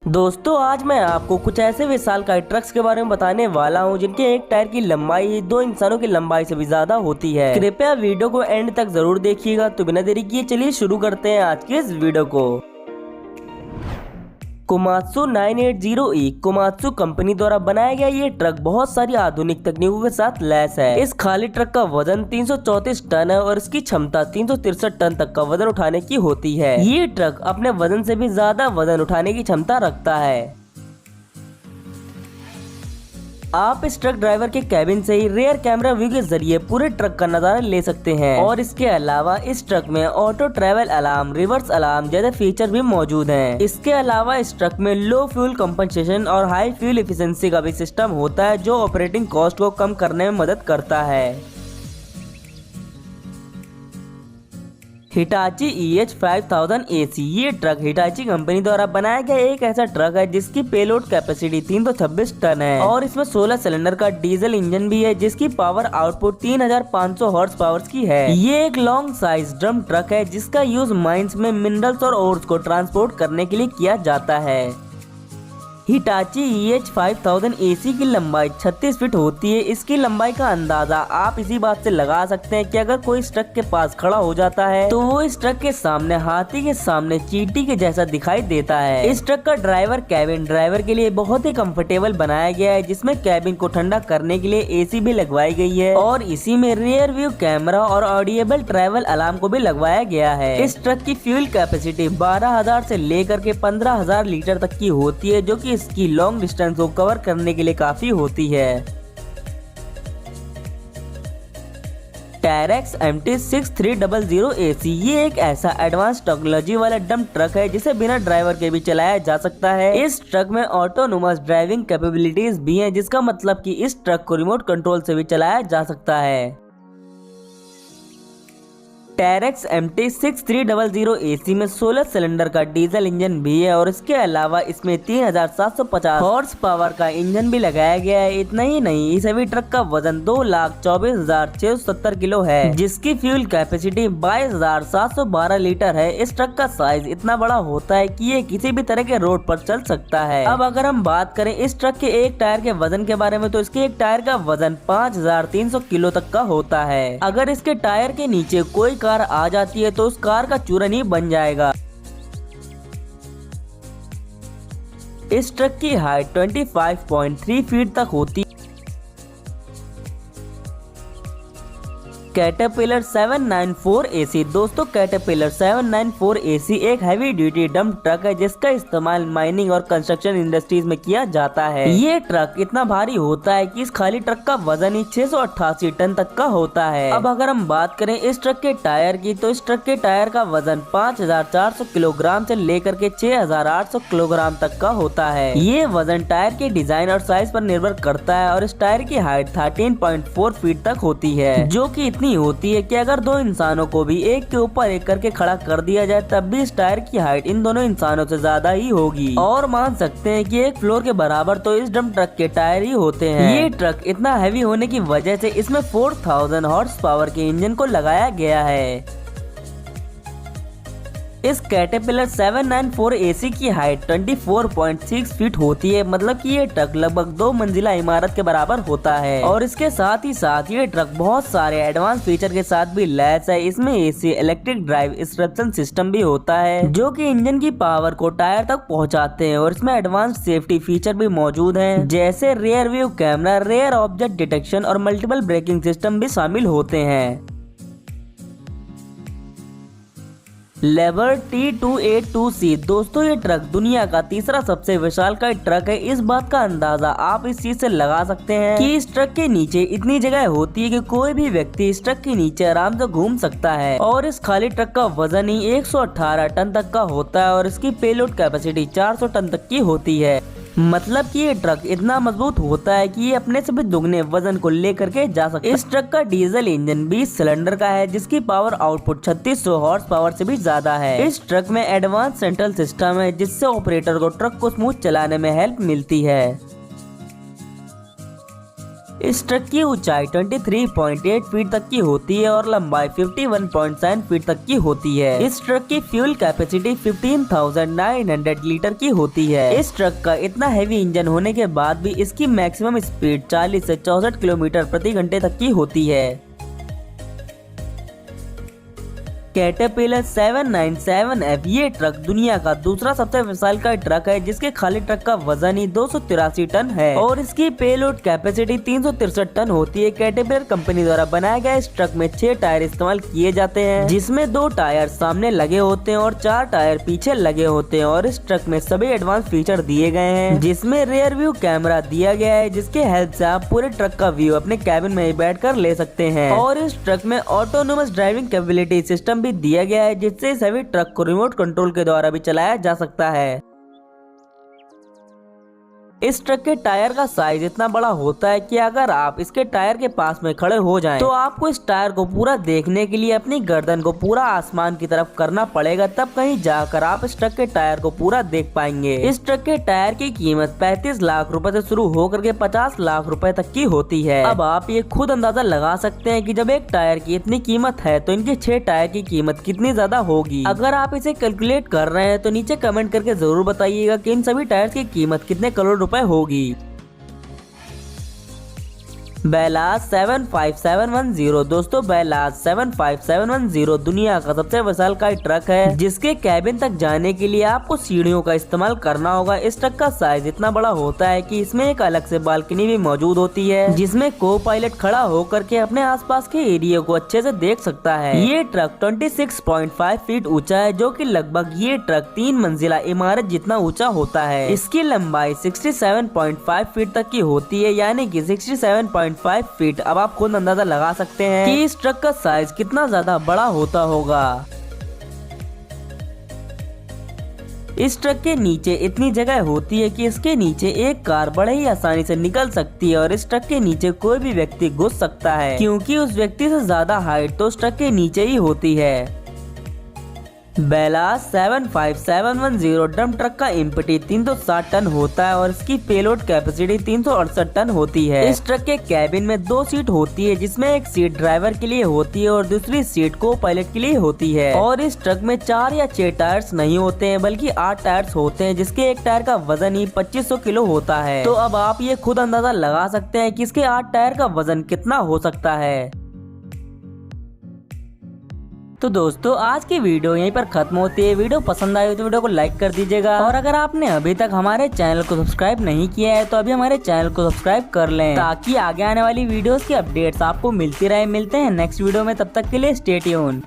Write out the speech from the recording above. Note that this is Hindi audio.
दोस्तों आज मैं आपको कुछ ऐसे विशालकाय ट्रक्स के बारे में बताने वाला हूं जिनके एक टायर की लंबाई दो इंसानों की लंबाई से भी ज्यादा होती है। कृपया वीडियो को एंड तक जरूर देखिएगा। तो बिना देरी किए चलिए शुरू करते हैं आज के इस वीडियो को। कोमात्सु 980E कोमात्सु कंपनी द्वारा बनाया गया ये ट्रक बहुत सारी आधुनिक तकनीकों के साथ लैस है। इस खाली ट्रक का वजन 334 टन है और इसकी क्षमता 363 टन तक का वजन उठाने की होती है। ये ट्रक अपने वजन से भी ज्यादा वजन उठाने की क्षमता रखता है। आप इस ट्रक ड्राइवर के कैबिन से ही रियर कैमरा व्यू के जरिए पूरे ट्रक का नजारा ले सकते हैं। और इसके अलावा इस ट्रक में auto travel alarm, reverse alarm जैसे फीचर भी मौजूद हैं। इसके अलावा इस ट्रक में लो फ्यूल कंपनसेशन और हाई फ्यूल एफिशिएंसी का भी सिस्टम होता है जो ऑपरेटिंग कॉस्ट को कम करने में मदद करता है। हिटाची EH5000 AC ये ट्रक हिटाची कंपनी द्वारा बनाया गया एक ऐसा ट्रक है जिसकी पेलोड कैपेसिटी 326 टन है और इसमें 16 सिलेंडर का डीजल इंजन भी है जिसकी पावर आउटपुट 3500 हॉर्स पावर की है। ये एक लॉन्ग साइज ड्रम ट्रक है जिसका यूज माइंस में मिनरल्स और ओर्स को ट्रांसपोर्ट करने के लिए किया जाता है। हिटाची EH5000 AC की लंबाई 36 फीट होती है। इसकी लंबाई का अंदाजा आप इसी बात से लगा सकते हैं कि अगर कोई इस ट्रक के पास खड़ा हो जाता है तो वो इस ट्रक के सामने हाथी के सामने चींटी के जैसा दिखाई देता है। इस ट्रक का ड्राइवर कैबिन ड्राइवर के लिए बहुत ही कंफर्टेबल बनाया गया है जिसमें कैबिन को ठंडा करने के लिए AC भी लगवाई गई है और इसी में रियर व्यू कैमरा और ऑडिएबल ट्रैवल अलार्म को भी लगवाया गया है। इस ट्रक की फ्यूल कैपेसिटी 12,000 से लेकर के 15,000 लीटर तक की होती है जो कि इसकी लॉन्ग डिस्टेंस को कवर करने के लिए काफी होती है। टैरेक्स MT6300 AC ये एक ऐसा एडवांस टेक्नोलॉजी वाला डंप ट्रक है जिसे बिना ड्राइवर के भी चलाया जा सकता है। इस ट्रक में ऑटोनोमस ड्राइविंग कैपेबिलिटीज भी हैं जिसका मतलब कि इस ट्रक को रिमोट कंट्रोल से भी चलाया जा सकता है। टैरेक्स MT6300 AC में 16 सिलेंडर का डीजल इंजन भी है और इसके अलावा इसमें 3750 हॉर्स पावर का इंजन भी लगाया गया है। इतना ही नहीं, इस हेवी ट्रक का वजन 2,24,670 किलो है जिसकी फ्यूल कैपेसिटी 22,712 लीटर है। इस ट्रक का साइज इतना बड़ा होता है कि ये किसी भी तरह के रोड पर चल सकता है। अब अगर हम बात करें इस ट्रक के एक टायर के वजन के बारे में तो इसके एक टायर का वजन 5,300 किलो तक का होता है। अगर इसके टायर के नीचे कोई कार आ जाती है तो उस कार का चूरन ही बन जाएगा। इस ट्रक की हाइट 25.3 फीट तक होती है। कैटरपिलर 794 AC दोस्तों कैटरपिलर 794 AC एक हैवी ड्यूटी डंप ट्रक है जिसका इस्तेमाल माइनिंग और कंस्ट्रक्शन इंडस्ट्रीज में किया जाता है। ये ट्रक इतना भारी होता है कि इस खाली ट्रक का वजन ही 688 टन तक का होता है। अब अगर हम बात करें इस ट्रक के टायर की तो इस ट्रक के टायर का वजन 5,400 किलोग्राम से लेकर के 6,800 किलोग्राम तक का होता है। ये वजन टायर के डिजाइन और साइज पर निर्भर करता है और इस टायर की हाइट 13.4 फीट तक होती है जो कि इतनी होती है कि अगर दो इंसानों को भी एक के ऊपर एक करके खड़ा कर दिया जाए तब भी इस टायर की हाइट इन दोनों इंसानों से ज्यादा ही होगी। और मान सकते हैं कि एक फ्लोर के बराबर तो इस डंप ट्रक के टायर ही होते हैं। ये ट्रक इतना हैवी होने की वजह से इसमें 4,000 हॉर्स पावर के इंजन को लगाया गया है। इस कैटरपिलर 794 AC की हाइट 24.6 फीट होती है, मतलब कि ये ट्रक लगभग 2 मंजिला इमारत के बराबर होता है। और इसके साथ ही साथ ये ट्रक बहुत सारे एडवांस फीचर के साथ भी लैस है। इसमें AC electric drive instruction system भी होता है जो कि इंजन की पावर को टायर तक पहुंचाते हैं और इसमें एडवांस सेफ्टी फीचर भी मौजूद हैं जैसे rear view camera, rear object detection और मल्टीपल ब्रेकिंग सिस्टम भी शामिल होते हैं। लेवर T282C दोस्तों ये ट्रक दुनिया का तीसरा सबसे विशालकाय ट्रक है। इस बात का अंदाजा आप इस चीज से लगा सकते हैं कि इस ट्रक के नीचे इतनी जगह होती है कि कोई भी व्यक्ति इस ट्रक के नीचे आराम से घूम सकता है। और इस खाली ट्रक का वजन ही 118 टन तक का होता है और इसकी पेलोड कैपेसिटी 400 टन तक की होती है। मतलब कि ये ट्रक इतना मजबूत होता है कि ये अपने से भी दुगने वजन को लेकर के जा सकता है। इस ट्रक का डीजल इंजन 20 सिलेंडर का है जिसकी पावर आउटपुट 3600 हॉर्स पावर से भी ज्यादा है। इस ट्रक में एडवांस सेंट्रल सिस्टम है जिससे ऑपरेटर को ट्रक को स्मूथ चलाने में हेल्प मिलती है। इस ट्रक की ऊंचाई 23.8 फीट तक की होती है और लंबाई 51.7 फीट तक की होती है। इस ट्रक की फ्यूल कैपेसिटी 15,900 लीटर की होती है। इस ट्रक का इतना हैवी इंजन होने के बाद भी इसकी मैक्सिमम स्पीड 40 से 64 किलोमीटर प्रति घंटे तक की होती है। कैटरपिलर 797F ये ट्रक दुनिया का दूसरा सबसे विशालकाय ट्रक है, जिसके खाली ट्रक का वजन ही 283 टन है और इसकी पेलोड कैपेसिटी 363 टन होती है। कैटरपिलर कंपनी द्वारा बनाया गया इस ट्रक में 6 टायर इस्तेमाल किए जाते हैं, जिसमें 2 टायर सामने लगे होते हैं और 4 टायर पीछे लगे होते हैं। और इस ट्रक में सभी एडवांस फीचर दिए गए हैं, जिसमें रियर व्यू कैमरा दिया गया है, जिसके हेल्प से आप पूरे ट्रक का व्यू अपने कैबिन में ही बैठकर ले सकते हैं। और इस ट्रक में ऑटोनोमस ड्राइविंग कैपेबिलिटी सिस्टम भी दिया गया है, जिससे सभी ट्रक को रिमोट कंट्रोल के द्वारा भी चलाया जा सकता है। इस ट्रक के टायर का साइज इतना बड़ा होता है कि अगर आप इसके टायर के पास में खड़े हो जाएं, तो आपको इस टायर को पूरा देखने के लिए अपनी गर्दन को पूरा आसमान की तरफ करना पड़ेगा, तब कहीं जाकर आप इस ट्रक के टायर को पूरा देख पाएंगे। इस ट्रक के टायर की कीमत 35 लाख रुपए से शुरू होकर के 50 लाख रुपए तक की होती है। अब आप ये खुद अंदाजा लगा सकते हैं कि जब एक टायर की इतनी कीमत है तो इनके 6 टायर की कीमत कितनी ज्यादा होगी। अगर आप इसे कैलकुलेट कर रहे हैं तो नीचे कमेंट करके जरूर बताइएगा कि इन सभी टायर की कीमत कितने करोड़ रुपए होगी। बेलाज 75710 दोस्तों, बेलाज 75710 दुनिया का सबसे विशालकाय ट्रक है, जिसके कैबिन तक जाने के लिए आपको सीढ़ियों का इस्तेमाल करना होगा। इस ट्रक का साइज इतना बड़ा होता है कि इसमें एक अलग से बालकनी भी मौजूद होती है, जिसमें को पायलट खड़ा होकर के अपने आसपास के एरिया को अच्छे से देख सकता है। ये ट्रक 26.5 फीट ऊंचा है, जो कि लगभग ये ट्रक 3 मंजिला इमारत जितना ऊंचा होता है। इसकी लंबाई 67.5 फीट तक की होती है, यानी कि 67.5 फीट। अब आप खुद अंदाजा लगा सकते हैं कि इस ट्रक का साइज कितना ज्यादा बड़ा होता होगा। इस ट्रक के नीचे इतनी जगह होती है कि इसके नीचे एक कार बड़े ही आसानी से निकल सकती है और इस ट्रक के नीचे कोई भी व्यक्ति घुस सकता है, क्योंकि उस व्यक्ति से ज्यादा हाइट तो उस ट्रक के नीचे ही होती है। बेलाज 75710 डंप ट्रक का इम्पटी 360 टन होता है और इसकी पेलोड कैपेसिटी 368 टन होती है। इस ट्रक के कैबिन में 2 सीट होती है, जिसमें एक सीट ड्राइवर के लिए होती है और दूसरी सीट को पायलट के लिए होती है। और इस ट्रक में 4 या 6 टायर्स नहीं होते हैं, बल्कि 8 टायर्स होते हैं, जिसके एक टायर का वजन ही 2500 किलो होता है। तो अब आप ये खुद अंदाजा लगा सकते हैं कि इसके 8 टायर का वजन कितना हो सकता है। तो दोस्तों, आज की वीडियो यहीं पर खत्म होती है। वीडियो पसंद आई तो वीडियो को लाइक कर दीजिएगा और अगर आपने अभी तक हमारे चैनल को सब्सक्राइब नहीं किया है तो अभी हमारे चैनल को सब्सक्राइब कर लें, ताकि आगे आने वाली वीडियोस की अपडेट्स आपको मिलती रहे। मिलते हैं नेक्स्ट वीडियो में, तब तक के लिए स्टे ट्यून्ड।